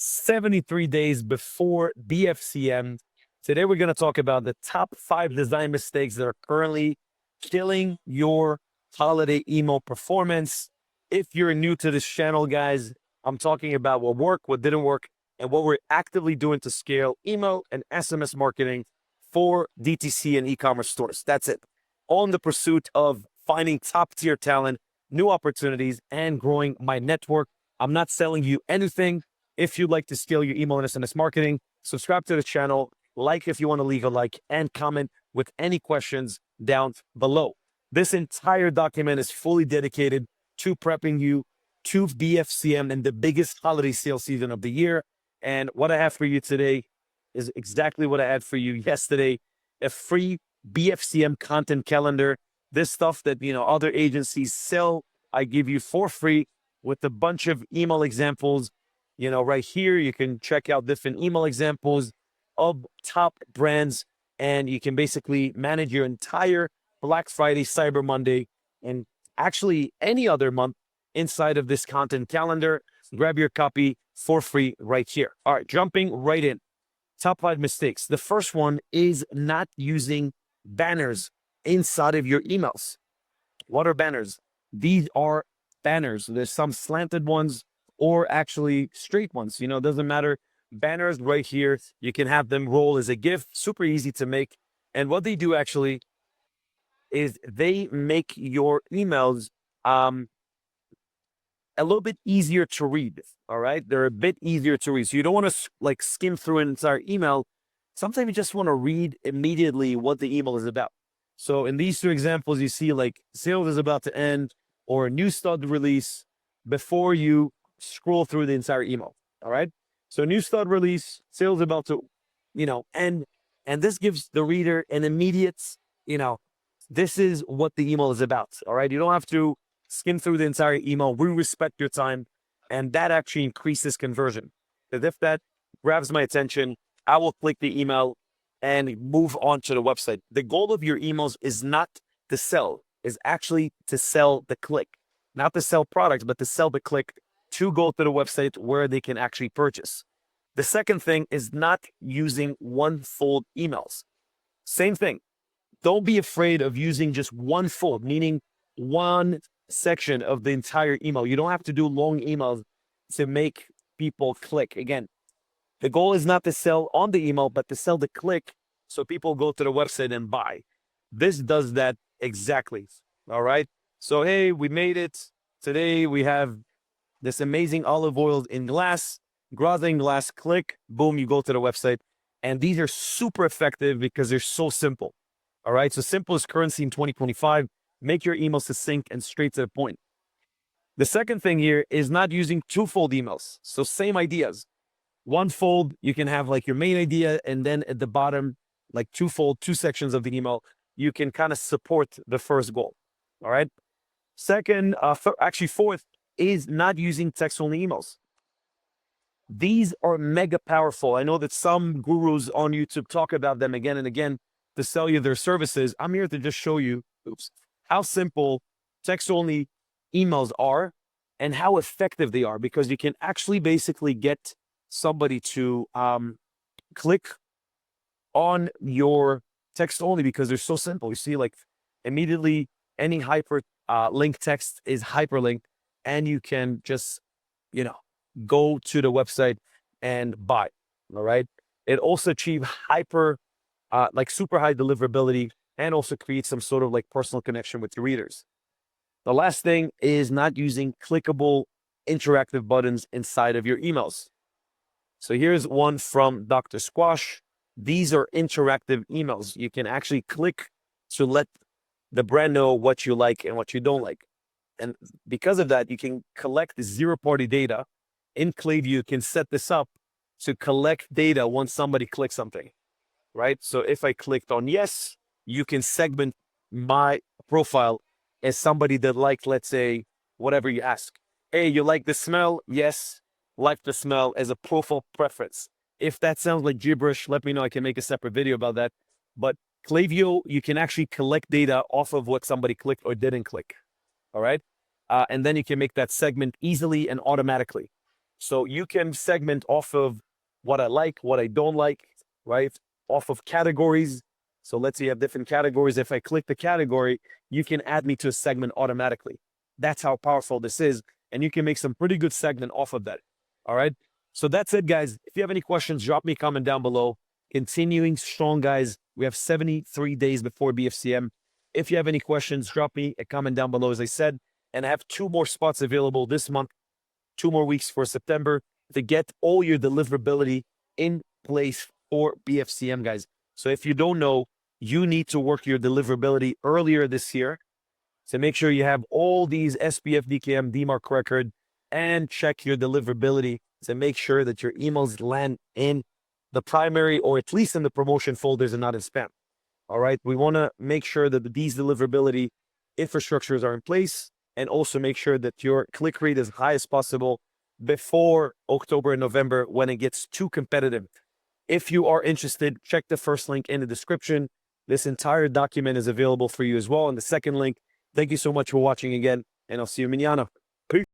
73 days before BFCM. Today, we're going to talk about the top 5 design mistakes that are currently killing your holiday email performance. If you're new to this channel, guys, I'm talking about what worked, what didn't work, and what we're actively doing to scale email and SMS marketing for DTC and e-commerce stores. That's it. On the pursuit of finding top-tier talent, new opportunities, and growing my network. I'm not selling you anything. If you'd like to scale your email and SMS marketing, subscribe to the channel, like if you want to leave a like, and comment with any questions down below. This entire document is fully dedicated to prepping you to BFCM and the biggest holiday sales season of the year. And what I have for you today is exactly what I had for you yesterday, a free BFCM content calendar. This stuff that, other agencies sell, I give you for free with a bunch of email examples. Right here, you can check out different email examples of top brands, and you can basically manage your entire Black Friday, Cyber Monday, and actually any other month inside of this content calendar. Grab your copy for free right here. All right, jumping right in. Top 5 mistakes. The first one is not using banners inside of your emails. What are banners? These are banners. There's some slanted ones or actually straight ones. It doesn't matter. Banners right here, you can have them roll as a GIF. Super easy to make. And what they do actually is they make your emails a little bit easier to read. All right, they're a bit easier to read. So you don't want to skim through an entire email. Sometimes you just want to read immediately what the email is about. So in these 2 examples, you see sales is about to end or a new stud release before you scroll through the entire email. All right. So new stud release, sales about to, end. And this gives the reader an immediate, this is what the email is about. All right. You don't have to skim through the entire email. We respect your time. And that actually increases conversion. Because if that grabs my attention, I will click the email and move on to the website. The goal of your emails is not to sell, is actually to sell the click. Not to sell products, but to sell the click to go to the website where they can actually purchase. The second thing is not using one-fold emails. Same thing. Don't be afraid of using just one fold, meaning one section of the entire email. You don't have to do long emails to make people click. Again, the goal is not to sell on the email, but to sell the click so people go to the website and buy. This does that exactly. All right. So, hey, we made it. Today we have this amazing olive oil in glass, gratin glass, click, boom, you go to the website. And these are super effective because they're so simple. All right. So simple is currency in 2025. Make your emails succinct and straight to the point. The second thing here is not using two-fold emails. So same ideas. One fold, you can have your main idea, and then at the bottom, two-fold, 2 sections of the email, you can kind of support the first goal. All right. Second, fourth is not using text-only emails. These are mega powerful. I know that some gurus on YouTube talk about them again and again to sell you their services. I'm here to just show you how simple text-only emails are and how effective they are, because you can actually basically get somebody to click on your text only because they're so simple. You see, immediately any link text is hyperlinked, and you can just, go to the website and buy. All right. It also achieves super high deliverability, and also creates some sort of personal connection with your readers. The last thing is not using clickable interactive buttons inside of your emails. So here's one from Dr. Squash. These are interactive emails. You can actually click to let the brand know what you like and what you don't like. And because of that, you can collect the zero-party data. In Klaviyo, you can set this up to collect data once somebody clicks something, right? So if I clicked on yes, you can segment my profile as somebody that let's say, whatever you ask. Hey, you like the smell? Yes. Like the smell as a profile preference. If that sounds like gibberish, let me know. I can make a separate video about that. But Klaviyo, you can actually collect data off of what somebody clicked or didn't click. All right. And then you can make that segment easily and automatically. So you can segment off of what I like, what I don't like, right? Off of categories. So let's say you have different categories. If I click the category, you can add me to a segment automatically. That's how powerful this is. And you can make some pretty good segment off of that. All right. So that's it, guys. If you have any questions, drop me a comment down below. Continuing strong, guys. We have 73 days before BFCM. If you have any questions, drop me a comment down below, as I said. And I have 2 more spots available this month, 2 more weeks for September, to get all your deliverability in place for BFCM, guys. So if you don't know, you need to work your deliverability earlier this year. So make sure you have all these SPF, DKM, DMARC record, and check your deliverability to make sure that your emails land in the primary or at least in the promotion folders and not in spam. All right. We want to make sure that these deliverability infrastructures are in place, and also make sure that your click rate is high as possible before October and November when it gets too competitive. If you are interested, check the first link in the description. This entire document is available for you as well. And the second link. Thank you so much for watching again, and I'll see you mañana. Peace.